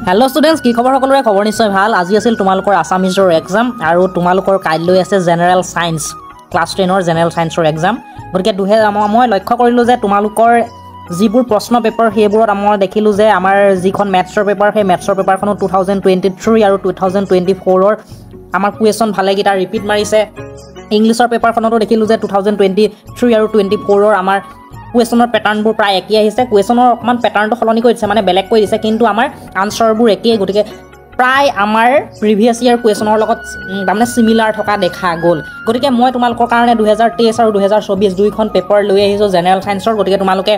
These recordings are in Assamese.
हेलो स्टूडेंट्स की खबर सकलोरे खबर निश्चय ভাল আজি আছিল তোমালোকৰ আসামিজৰ এক্সাম আৰু তোমালোকৰ কাইলৈ আছে জেনাৰেল সায়েন্স ক্লাস 10ৰ জেনাৰেল সায়েন্সৰ এক্সাম গতিকে মই লক্ষ্য কৰিলো যে তোমালোকৰ যিবোৰ প্ৰশ্ন পেপাৰ হেবোৰত মই দেখিলো যে আমাৰ যিখন ম্যাথছৰ পেপাৰ হে ম্যাথছৰ পেপাৰখনো 2023 আৰু 2024 ৰ আমাৰ কুৱেশ্যন ভালে গিটা ৰিপিট মাৰিছে ইংলিছৰ পেপাৰখনতো দেখিলো যে 2023 আৰু 24 ৰ আমাৰ কুৱেশ্যনৰ প্যাটাৰ্নবোৰ প্ৰায় একেই আহিছে কুৱেশ্যনৰ অকমান প্যাটাৰ্নটো সলনি কৰি দিছে মানে বেলেগ কৰি দিছে কিন্তু আমাৰ আনসাৰবোৰ একেই গতিকে প্ৰায় আমাৰ প্ৰিভিয়াস ইয়াৰ কুৱেশ্যনৰ লগত মানে সিমিলাৰ থকা দেখা গল গতিকে মই তোমালোকৰ কাৰণে 2023 আৰু 2024 দুইখন পেপাৰ লৈ আহিছো জেনাৰেল সায়েন্সৰ গতিকে তোমালোকে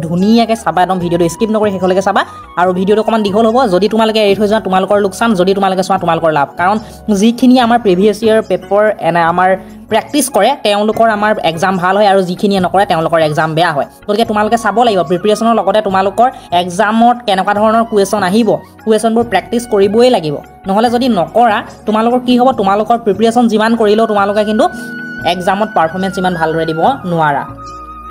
ধুনিয়াকে চাবা একদম ভিডিওটো স্কিপ নকৰি হেকলৈকে চাবা আৰু ভিডিওটো অকমান দীঘল হ'ব যদি তোমালোকে এৰি থৈ যোৱা তোমালোকৰ লোকসান যদি তোমালোকে চোৱা তোমালোকৰ লাভ কাৰণ যিখিনি আমাৰ প্ৰিভিয়াস ইয়াৰ পেপাৰ এনে আমাৰ প্ৰেক্টিস কৰে তেওঁলোকৰ আমাৰ এক্সাম ভাল হয় আৰু যিখিনি নকৰে তেওঁলোকৰ এক্সাম বেয়া হয় গতিকে তোমালোকে চাব লাগিব প্ৰিপাৰেচনৰ লগতে তোমালোকৰ এক্সামত কেনেকুৱা ধৰণৰ কুৱেশ্যন আহিব কুৱেশ্যনবোৰ প্ৰেক্টিস কৰিবই লাগিব নহলে যদি নকৰা তোমালোকৰ কি হ'ব তোমালোকৰ প্ৰিপাৰেচন যিমান কৰিলেও তোমালোকে কিন্তু এক্সামত পাৰফৰম্যান্স ইমান ভালদৰে দিব নোৱাৰা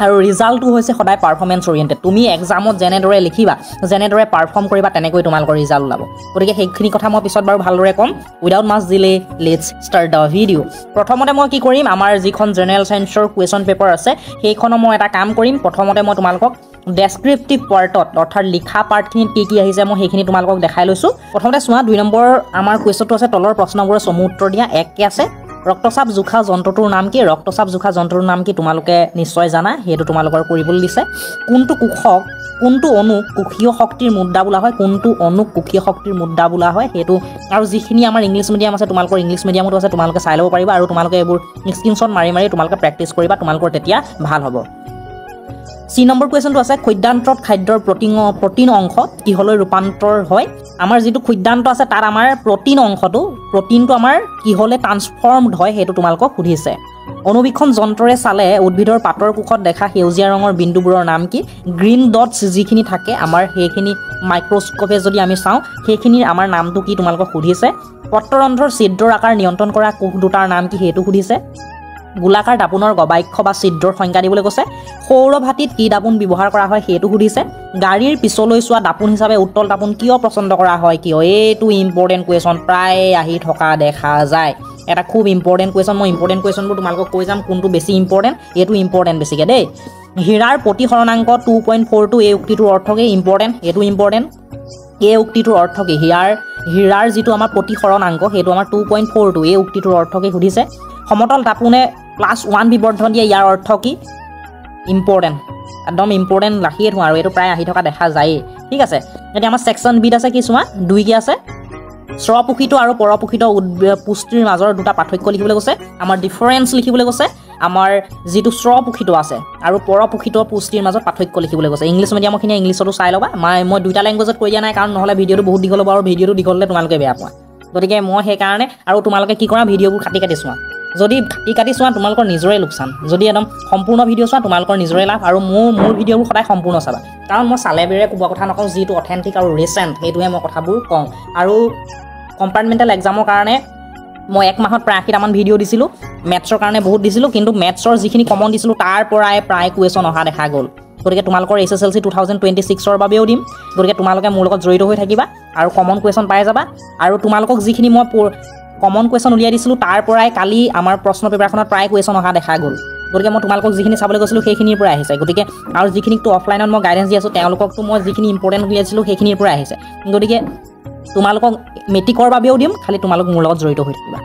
আৰু ৰিজাল্টটো হৈছে সদায় পাৰফৰম্যান্স ওৰিয়েন্টেড তুমি এক্সামত জেনেদৰে লিখিবা জেনেদৰে পাৰফৰ্ম কৰিবা তেনেকৈ তোমালোকৰ ৰিজাল্ট ওলাব গতিকে সেইখিনি কথা মই পিছত বাৰু ভালদৰে কম without much delay let's start the video প্ৰথমতে মই কি কৰিম আমাৰ যিখন জেনাৰেল সায়েন্সৰ কুৱেশ্যন পেপাৰ আছে সেইখনো মই এটা কাম কৰিম প্ৰথমতে মই তোমালোকক ডেসক্ৰিপটিভ পাৰ্টত অৰ্থাৎ লিখা পাৰ্টখিনিত কি আহিছে মই সেইখিনি তোমালোকক দেখাই লৈছো প্ৰথমতে চোৱা 2 নম্বৰ আমাৰ কুৱেশ্যনটো আছে তলৰ প্ৰশ্নবোৰৰ চমু উত্তৰ দিয়া এককে আছে ৰক্তচাপ জোখা যন্ত্ৰটোৰ নাম কি ৰক্তচাপ জোখা যন্ত্ৰটোৰ নাম কি তোমালোকে নিশ্চয় জানা হেতু তোমালোকৰ কৰিবলৈ দিছে কোনটো কোষক কোনটো অনু কোষীয় শক্তিৰ মুদ্ৰা বোলা হয় কোনটো অনু কোষীয় শক্তিৰ মুদ্ৰা বোলা হয় হেতু আৰু যিখিনি আমাৰ ইংলিশ মিডিয়াম আছে তোমালোকৰ ইংলিশ মিডিয়ামটো আছে তোমালোকে চাই ল'ব পাৰিবা আৰু তোমালোকে এইবোৰ স্ক্ৰিনশ্বট মাৰি তোমালোকে প্ৰেক্টিস কৰিবা তোমালোকৰ তেতিয়া ভাল হ'ব সি নম্বৰ কুৱেশ্যনটো আছে খৈদ্যান্ত্ৰত খাদ্যৰ প্ৰটিন অংশ কিহলৈ ৰূপান্তৰ হয় আমাৰ যেটো খৈদ্যান্ত আছে তাৰ আমাৰ প্ৰটিন অংশটো প্ৰটিনটো আমাৰ কিহলে ট্ৰান্সফৰ্মড হয় হেতু তোমালোকক সুধিছে অনুবীক্ষণ যন্ত্ৰৰে চালে উদ্ভিদৰ পাতৰ কোষত দেখা সেউজীয়া ৰঙৰ বিন্দুবোৰৰ নাম কি গ্ৰীন ডটস যিখিনি থাকে আমাৰ সেইখিনি মাইক্ৰোস্কোপে যদি আমি চাওঁ সেইখিনিৰ আমাৰ নামটো কি তোমালোকক সুধিছে পত্ৰৰন্ধ্ৰৰ ছিদ্ৰৰ আকাৰ নিয়ন্ত্ৰণ কৰা কোষ দুটাৰ নাম কি হেতু সুধিছে গোলাকাৰ দাপোনৰ গবাক্ষ বা ছিদ্ৰৰ সংখ্যা দিবলৈ কৈছে সৌৰভাটিত কি দাপোন ব্যৱহাৰ কৰা হয় হেতু সুধিছে গাড়ীৰ পিছলৈ চোৱা দাপোন হিচাপে উত্তল দাপোন কিয় পছন্দ কৰা হয় কিয় এইটো ইম্পৰ্টেন্ট কুৱেশ্যন প্ৰায় আহি থকা দেখা যায় এটা খুব ইম্পৰ্টেন্ট কুৱেশ্যন মই ইম্পৰ্টেন্ট কুৱেশ্যনবোৰ তোমালোকক কৈ যাম কোনটো বেছি ইম্পৰ্টেন্ট এটো ইম্পৰ্টেন্ট বেছিকে দেই হীৰাৰ প্ৰতিসৰণাংক 2.42 এই উক্তিটোৰ অৰ্থ কি ইম্পৰ্টেন্ট এটো ইম্পৰ্টেন্ট এই উক্তিটোৰ অৰ্থ কি হীৰাৰ যেটো আমাৰ প্ৰতিসৰণাংক হেতু আমাৰ 2.42 এই উক্তিটোৰ অৰ্থ কি সুধিছে সমতল দাপোনে +1 বিবৰ্ধন দিয়ে ইয়াৰ অৰ্থ কি ইম্পৰ্টেন্ট একদম ইম্পৰ্টেন্ট ৰাখিয়ে থওঁ আৰু এটো প্ৰায় আহি থকা দেখা যায় ঠিক আছে এতিয়া আমাৰ সেকশন বিত আছে কি চোৱা 2 কি আছে স্বপুখিত আৰু পৰপুখিত পুষ্টিৰ মাজৰ দুটা পাৰ্থক্য লিখিবলৈ কৈছে আমাৰ ডিফাৰেন্স লিখিবলৈ কৈছে আমাৰ যেটো স্বপুখিত আছে আৰু পৰপুখিত পুষ্টিৰ মাজত পাৰ্থক্য লিখিবলৈ কৈছে ইংলিশ মিডিয়ামখিনি ইংলিছতো চাই লবা মই দুটা ল্যাঙ্গুৱেজত কৈ দিয়া নাই কাৰণ নহলে ভিডিওটো বহুত দীঘল হ'ব আৰু ভিডিওটো দীঘললে তোমালোকে বেয়া পোৱা গতিকে মই সেই কাৰণে আৰু তোমালোকে কি কৰা ভিডিওবোৰ কাটি চোৱা যদি কাটি চোৱা তোমালোকৰ নিজৰে লোকসান যদি একদম সম্পূৰ্ণ ভিডিও চোৱা তোমালোকৰ নিজৰে লাভ আৰু মোৰ ভিডিওবোৰ সদায় সম্পূৰ্ণ চাবা কাৰণ মই চালেবেৰে কোৱা কথা নকওঁ যেটো অথেন্টিক আৰু ৰিসেন্ট হেতুৱে মই কথাবোৰ কওঁ আৰু কম্পাৰ্টমেন্টাল এক্সামৰ কাৰণে মই এক মাহত প্ৰায় 80 মান ভিডিও দিছিলো ম্যাথছৰ কাৰণে বহুত দিছিলো কিন্তু ম্যাথছৰ যিখিনি কমন দিছিলো তাৰ পৰাই প্ৰায় কুৱেশ্যন অহা দেখা গল গতিকে তোমালোকৰ এছএছএলসি 2026 ৰ বাবেও দিম গতিকে তোমালোকে মোৰ লগত জড়িত হৈ থাকিবা আৰু কমন কুৱেশ্যন পাই যাবা আৰু তোমালোকক যিখিনি মই কমন কুৱেশ্যন উলিয়াই দিছিলো তাৰ পৰাই কালি আমাৰ প্ৰশ্ন পেপাৰখনত প্ৰায় কুৱেশ্যন অহা দেখা গল গতিকে মই তোমালোকক যিখিনি চাবলৈ গৈছিলো সেইখিনিৰ পৰা আহিছে গতিকে আৰু যিখিনিটো অফলাইনত মই গাইডেন্স দি আছো তেওঁলোককটো মই যিখিনি ইম্পৰ্টেন্ট উলিয়াইছিলো সেইখিনিৰ পৰা আহিছে গতিকে তোমালোকক মেট্ৰিকৰ বাবেও দিম খালি তোমালোক মোৰ লগত জড়িত হৈ থাকিবা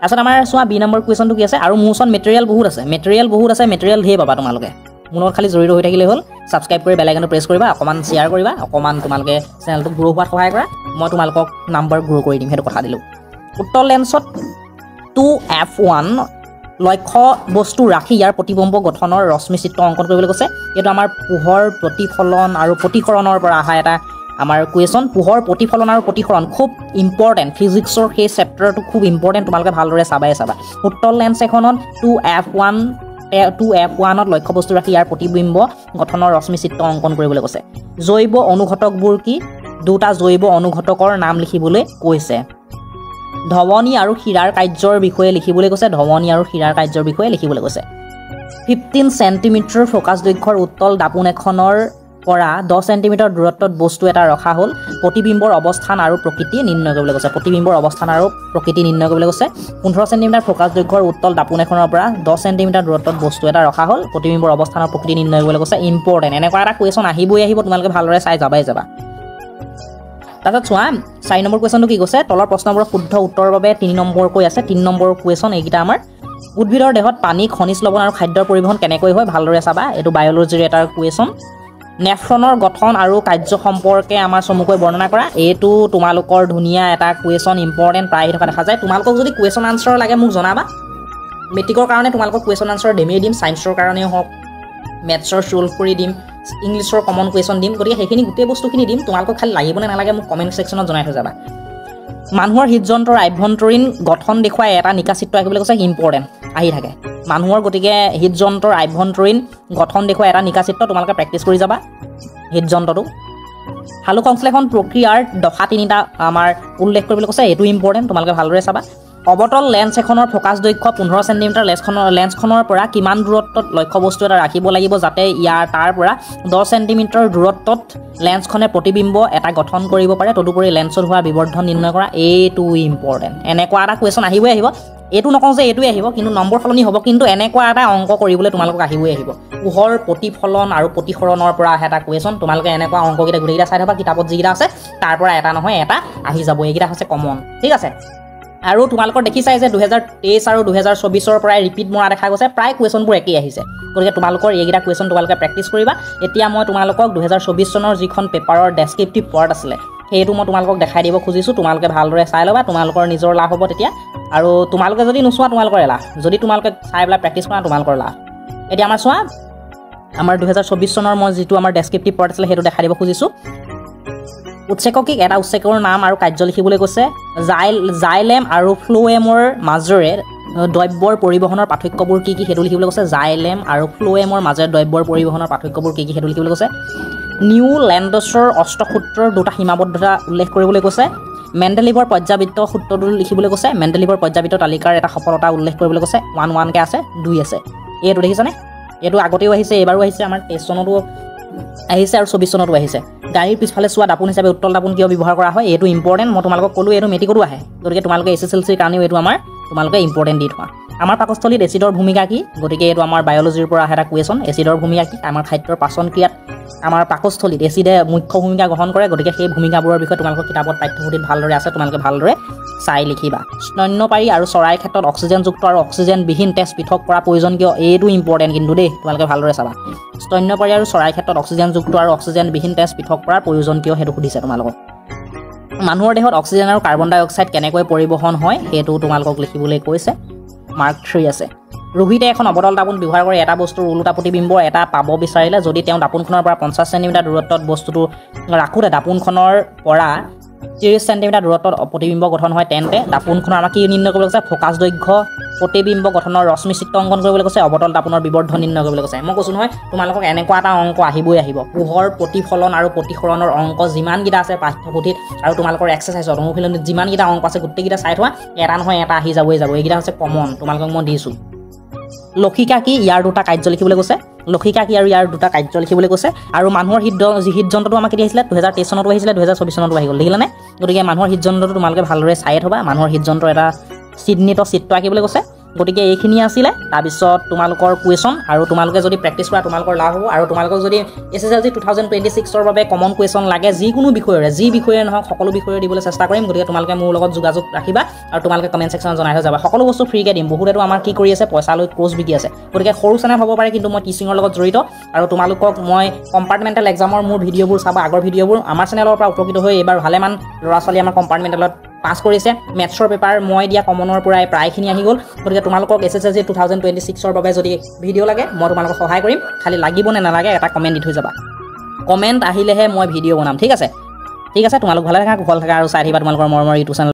আসলে আমাৰ চোৱা বি নম্বৰ কুৱেশ্যনটো কি আছে আৰু মোৰখন মেটেৰিয়েল বহুত আছে মেটেৰিয়েল ধেৰ পাবা তোমালোকে মোৰ লগত খালি জড়িত হৈ থাকিলে হ'ল সাবস্ক্ৰাইব কৰি বেল আইকনটো প্ৰেছ কৰিবা অকমান শেয়াৰ কৰিবা অকমান তোমালোকে চেনেলটো গ্ৰো হোৱাত সহায় কৰা মই তোমালোকক নাম্বাৰ গ্ৰো কৰি দিম হেতু কথা দিলো উত্তল লেন্সত 2f1 লক্ষ্য বস্তু ৰাখি ইয়াৰ প্ৰতিবিম্ব গঠনৰ ৰশ্মি চিত্ৰ অংকন কৰিবলৈ কৈছে এটো আমাৰ পোহৰ প্ৰতিফলন আৰু প্ৰতিসৰণৰ পৰা আহা এটা আমাৰ কুৱেশ্যন পোহৰ প্ৰতিফলন আৰু প্ৰতিসৰণ খুব ইম্পৰ্টেন্ট ফিজিক্সৰ সেই চেপ্টাৰটো খুব ইম্পৰ্টেন্ট তোমালোকে ভালদৰে চাবা উত্তল লেন্স এখনত 2f1ত লক্ষ্য বস্তু ৰাখি ইয়াৰ প্ৰতিবিম্ব গঠনৰ ৰশ্মি চিত্ৰ অংকন কৰিবলৈ কৈছে জৈৱ অনুঘটকবোৰ কি দুটা জৈৱ অনুঘটকৰ নাম লিখিবলৈ কৈছে ধৱনী আৰু হীৰাৰ কাৰ্যৰ বিষয়ে লিখিবলৈ কৈছে 15 সেন্টিমিটাৰ ফোকাস দৈৰ্ঘ্যৰ উত্তল দাপোন এখনৰ পৰা 10 সেন্টিমিটাৰ দূৰত্বত বস্তু এটা ৰখা হ'ল প্ৰতিবিম্বৰ অৱস্থান আৰু প্ৰকৃতি নিৰ্ণয় কৰিবলৈ কৈছে প্ৰতিবিম্বৰ অৱস্থান আৰু প্ৰকৃতি নিৰ্ণয় কৰিবলৈ কৈছে 15 সেন্টিমিটাৰ ফোকাছ দৈৰ্ঘ্যৰ উত্তল দাপোন এখনৰ পৰা 10 সেন্টিমিটাৰ দূৰত্বত বস্তু এটা ৰখা হ'ল প্ৰতিবিম্বৰ অৱস্থান আৰু প্ৰকৃতি নিৰ্ণয় কৰিবলৈ কৈছে ইম্পৰ্টেণ্ট এনেকুৱা এটা কুৱেশ্যন আহিব তোমালোকে ভালদৰে চাই যাবা তাৰপিছত চোৱা 4 নম্বৰ কুৱেশ্যনটো কি কৈছে তলৰ প্ৰশ্নবোৰৰ শুদ্ধ উত্তৰৰ বাবে 3 নম্বৰকৈ আছে 3 নম্বৰ কুৱেশ্যন এইকেইটা আমাৰ উদ্ভিদৰ দেহত পানী খনিজ লৱণ আৰু খাদ্যৰ পৰিবহণ কেনেকৈ হয় ভালদৰে চাবা এইটো বায়'লজিৰ এটা কুৱেশ্যন নেফ্ৰনৰ গঠন আৰু কাৰ্য সম্পৰ্কে আমাৰ চমুকৈ বৰ্ণনা কৰা এইটো তোমালোকৰ ধুনীয়া এটা কুৱেশ্যন ইম্পৰ্টেণ্ট প্ৰায় থকা দেখা যায় তোমালোকক যদি কুৱেশ্যন আনচাৰ লাগে মোক জনাবা মেট্ৰিকৰ কাৰণে তোমালোকক কুৱেশ্যন আনচাৰ দেমেই দিম সায়েন্সৰ কাৰণেও হওক মেথছৰ সলভ কৰি দিম ইংলিছৰ কমন কুৱেশ্যন দিম গতিকে সেইখিনি গোটেই বস্তুখিনি দিম তোমালোকক খালি লাগিবনে নালাগে মোক কমেণ্ট ছেকশ্যনত জনাই থৈ যাবা মানুহৰ হৃদযন্ত্ৰৰ আভ্যন্তৰীণ গঠন দেখুৱাই এটা নিকাচিত্ৰ আঁকিবলৈ কৈছে ইম্পৰ্টেণ্ট আহি থাকে মানুহৰ গতিকে হৃদযন্ত্ৰৰ আভ্যন্তৰীণ গঠন দেখুৱাই এটা নিকাচিত্ৰ তোমালোকে প্ৰেক্টিছ কৰি যাবা হৃদযন্ত্ৰটো হালু সংশ্লেষণ প্ৰক্ৰিয়াৰ দফা 3টা আমাৰ উল্লেখ কৰিবলৈ কৈছে এইটো ইম্পৰ্টেণ্ট তোমালোকে ভালদৰে চাবা অবতল লেন্স এখনৰ ফোকাছ দৈৰ্ঘ্য 15 সেন্টিমিটাৰ লেন্সখনৰ পৰা কিমান দূৰত্বত লক্ষ্য বস্তু এটা ৰাখিব লাগিব যাতে তাৰ পৰা 10 সেন্টিমিটাৰ দূৰত্বত লেন্সখনে প্ৰতিবিম্ব এটা গঠন কৰিব পাৰে তদুপৰি লেন্সত হোৱা বিবৰ্ধন নিৰ্ণয় কৰা এইটো ইম্পৰ্টেণ্ট এনেকুৱা এটা কুৱেশ্যন আহিব এইটো নকওঁ যে এইটোৱে আহিব কিন্তু নম্বৰ সলনি হ'ব কিন্তু এনেকুৱা এটা অংক কৰিবলৈ তোমালোকক আহিবই পোহৰ প্ৰতিফলন আৰু প্ৰতিসৰণৰ পৰা আহে এটা কুৱেশ্যন তোমালোকে এনেকুৱা অংককেইটা গোটেইকেইটা চাই থাকা কিতাপত যিকেইটা আছে তাৰ পৰা এটা নহয় এটা আহি যাব এইকেইটা হৈছে কমন ঠিক আছে আৰু তোমালোকৰ দেখিছাই যে 2023 আৰু 2024 পৰাই ৰিপিট মৰা দেখা গৈছে প্ৰায় কুৱেশ্যনবোৰ একেই আহিছে গতিকে তোমালোকৰ এইকেইটা কুৱেশ্যন তোমালোকে প্ৰেক্টিছ কৰিবা এতিয়া মই তোমালোকক 2024 চনৰ যিখন পেপাৰৰ ডেছক্ৰিপটিভ পাৰ্ট আছিলে সেইটো মই তোমালোকক দেখাই দিব খুজিছোঁ তোমালোকে ভালদৰে চাই ল'বা তোমালোকৰ নিজৰ লাভ হ'ব তেতিয়া আৰু তোমালোকে যদি নোচোৱা তোমালোকৰ লাভ যদি তোমালোকে চাই পেলাই প্ৰেক্টিছ কৰা তোমালোকৰ লাভ এতিয়া আমাৰ চোৱা আমাৰ 2024 চনৰ মই যিটো আমাৰ ডেছক্ৰিপটিভ পাৰ্ট আছিলে সেইটো দেখাই দিব খুজিছোঁ উৎসেচকিক এটা উৎসেচকৰ নাম আৰু কাৰ্য লিখিবলৈ কৈছে জাইলেম আৰু ফ্লোএমৰ মাজেৰে দ্ৰব্যৰ পৰিবহণৰ পাৰ্থক্যবোৰ কি সেইটো লিখিবলৈ কৈছে জাইলেম আৰু ফ্লোএমৰ মাজেৰে দ্ৰব্যৰ পৰিবহণৰ পাৰ্থক্যবোৰ কি সেইটো লিখিবলৈ কৈছে নিউ লেণ্ডছৰ অষ্টসূত্ৰৰ দুটা সীমাবদ্ধতা উল্লেখ কৰিবলৈ কৈছে মেণ্ডেলিভৰ পৰ্যাবৃত্ত সূত্ৰটো লিখিবলৈ কৈছে মেণ্ডেলিভৰ পৰ্যাবৃত্ত তালিকাৰ এটা সফলতা উল্লেখ কৰিবলৈ কৈছে 1 কে আছে 2 আছে এইটো দেখিছানে এইটো আগতেও আহিছে এবাৰো আহিছে আমাৰ টেষ্টনতো আহিছে আৰু 24 চনতো আহিছে গাড়ীৰ পিছফালে চোৱা দাপোন হিচাপে উত্তল দাপোন কিয় ব্যৱহাৰ কৰা হয় এইটো ইম্পৰ্টেণ্ট মই তোমালোকক ক'লো এইটো মেট্ৰিকতো আহে গতিকে তোমালোকে SSLC ৰ কাৰণেও এইটো আমাৰ তোমালোকে ইম্পৰ্টেণ্ট দি থোৱা আমাৰ পাকস্থলীত এচিডৰ ভূমিকা কি গতিকে এইটো আমাৰ বায়'লজিৰ পৰা আহে এটা কুৱেশ্যন এচিডৰ ভূমিকা কি আমাৰ খাদ্যৰ পাচন ক্ৰিয়াত আমাৰ পাকস্থলীত এচিডে মুখ্য ভূমিকা গ্ৰহণ কৰে গতিকে সেই ভূমিকাবোৰৰ বিষয়ে তোমালোকৰ কিতাপত পাঠ্যপুথিত ভালদৰে আছে তোমালোকে ভালদৰে চাই লিখিবা স্তন্যপায়ী আৰু চৰাইৰ ক্ষেত্ৰত অক্সিজেনযুক্ত আৰু অক্সিজেনবিহীন তেজ পৃথক কৰা প্ৰয়োজন কিয় এইটো ইম্পৰ্টেণ্ট কিন্তু দেই তোমালোকে ভালদৰে চাবা স্তন্যপায়ী আৰু চৰাইৰ ক্ষেত্ৰত অক্সিজেনযুক্ত আৰু অক্সিজেনবিহীন তেজ পৃথক কৰাৰ প্ৰয়োজন কিয় সেইটো সুধিছে তোমালোকক মানুহৰ দেহত অক্সিজেন আৰু কাৰ্বন ডাই অক্সাইড কেনেকৈ পৰিবহণ হয় সেইটো তোমালোকক লিখিবলৈ কৈছে মাৰ্ক 3 আছে ৰোহিতে এখন অবতল দাপোন ব্যৱহাৰ কৰি এটা বস্তুৰ ওলোটা প্ৰতিবিম্ব এটা পাব বিচাৰিলে যদি তেওঁ দাপোনখনৰ পৰা 50 সেন্টিমিটাৰ দূৰত্বত বস্তুটো ৰাখোতে দাপোনখনৰ পৰা 30 সেন্টিমিটাৰ দূৰত্বত প্ৰতিবিম্ব গঠন হয় তেন্তে দাপোনখনৰ আমাক কি নিৰ্ণয় কৰিবলৈ কৈছে ফোকাছ দৈৰ্ঘ্য প্ৰতিবিম্ব গঠনৰ ৰশ্মি চিত্ৰ অংকন কৰিবলৈ কৈছে অবতল দাপোনৰ বিবৰ্ধন নিৰ্ণয় কৰিবলৈ কৈছে মই কৈছোঁ নহয় তোমালোকক এনেকুৱা এটা অংক আহিবই পোহৰ প্ৰতিফলন আৰু প্ৰতিসৰণৰ অংক যিমানকেইটা আছে পাঠ্যপুথিত আৰু তোমালোকৰ এক্সাৰচাইজত অনুশীলনীত যিমানকেইটা অংক আছে গোটেইকেইটা চাই থোৱা এটা নহয় এটা আহি যাবই এইকেইটা হৈছে কমন তোমালোকক মই দিছোঁ লক্ষিকা কি ইয়াৰ দুটা কাৰ্য লিখিবলৈ কৈছে লক্ষিকা কি আৰু ইয়াৰ দুটা কাৰ্য লিখিবলৈ কৈছে আৰু মানুহৰ হৃদযন্ত্ৰটো আমাক কেতিয়া আহিছিলে 2023 চনতো আহিছিলে 2024 চনতো আহি গ'ল দেখিলানে গতিকে মানুহৰ হৃদযন্ত্ৰটো তোমালোকে ভালদৰে চাই থবা মানুহৰ হৃদযন্ত্ৰৰ এটা চিহ্নিত চিত্ৰ আঁকিবলৈ কৈছে গতিকে এইখিনি আছিলে তাৰপিছত তোমালোকৰ কুৱেশ্যন আৰু তোমালোকে যদি প্ৰেক্টিছ কৰা তোমালোকৰ লাভ হ'ব আৰু তোমালোকক যদি SSLC 2026 ৰ বাবে কমন কুৱেশ্যন লাগে যিকোনো বিষয়ৰে যি বিষয়ে নহওক সকলো বিষয়ে দিবলৈ চেষ্টা কৰিম গতিকে তোমালোকে মোৰ লগত যোগাযোগ ৰাখিবা আৰু তোমালোকে কমেণ্ট ছেকশ্যনত জনাই থৈ যাবা সকলো বস্তু ফ্ৰীকৈ দিম বহুতেতো আমাৰ কি কৰি আছে পইচা লৈ কোৰ্চ বিকি আছে গতিকে সৰু চেনেল হ'ব পাৰে কিন্তু মই টিচিঙৰ লগত জড়িত আৰু তোমালোকক মই কম্পাৰ্টমেণ্টেল এক্সামৰ মোৰ ভিডিঅ'বোৰ চাবা আগৰ ভিডিঅ'বোৰ আমাৰ চেনেলৰ পৰা উপকৃত হৈ এইবাৰ ভালেমান ল'ৰা ছোৱালী আমাৰ কম্পাৰ্টমেণ্টেলত পাছ কৰিছে মেথছৰ পেপাৰ মই দিয়া কমনৰ পৰাই প্ৰায়খিনি আহি গ'ল গতিকে তোমালোকক SSLC 2026 ৰ বাবে যদি ভিডিঅ' লাগে মই তোমালোকক সহায় কৰিম খালি লাগিব নে নালাগে এটা কমেণ্ট দি থৈ যাবা কমেণ্ট আহিলেহে মই ভিডিঅ' বনাম ঠিক আছে তোমালোক ভালে থাকা কুশল থাকা আৰু চাই থাকিবা তোমালোকৰ মৰমৰ ইউটিউব চেনেল